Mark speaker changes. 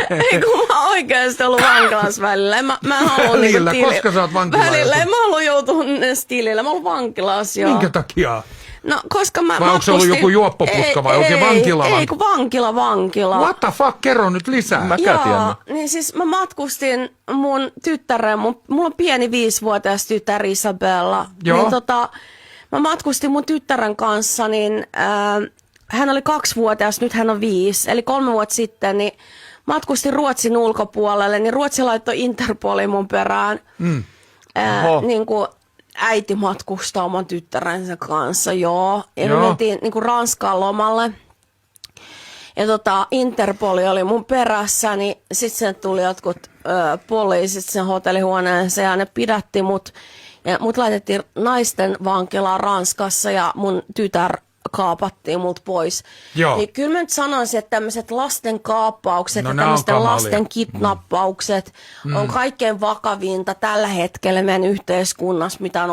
Speaker 1: Ei kun mä oon oikeesti ollut vankilassa välillä. Mä haluan
Speaker 2: Välillä? Koska sä oot vankilassa
Speaker 1: välillä.
Speaker 2: joutunut?
Speaker 1: Mä haluan joutua tilille. Mä oon vankilassa, joo.
Speaker 2: Minkä takia?
Speaker 1: No, koska mä
Speaker 2: vai onko se ollut joku juoppoputka vai oikein vankila?
Speaker 1: Ei, kun vankila.
Speaker 2: What the fuck? Kerro nyt lisää.
Speaker 3: Mäkään tiedän.
Speaker 1: Niin siis mä matkustin mun tyttären, mulla on pieni 5-vuotias tytär Isabella.
Speaker 2: Joo.
Speaker 1: Niin mä matkustin mun tyttären kanssa, niin hän oli 2-vuotias, nyt hän on 5. Eli 3 vuotta sitten, niin matkustin Ruotsin ulkopuolelle, niin Ruotsi laittoi Interpolin mun perään. Niin kuin äiti matkustaa oman tyttärensä kanssa, joo. Ja me mentiin niin kuin Ranskaan lomalle. Ja Interpoli oli mun perässä, niin sitten sen tuli jotkut poliisit sen hotellihuoneeseen ja ne pidätti mut. Ja mut laitettiin naisten vankilaan Ranskassa ja mun tytär kaapattiin mut pois.
Speaker 2: Joo.
Speaker 1: Niin kyllä mä nyt sanoisin, että tämmöiset lasten kaappaukset ja
Speaker 2: ne on
Speaker 1: tämmöisten
Speaker 2: kamalia.
Speaker 1: lasten kidnappaukset on kaikkein vakavinta tällä hetkellä meidän yhteiskunnassa, mitä on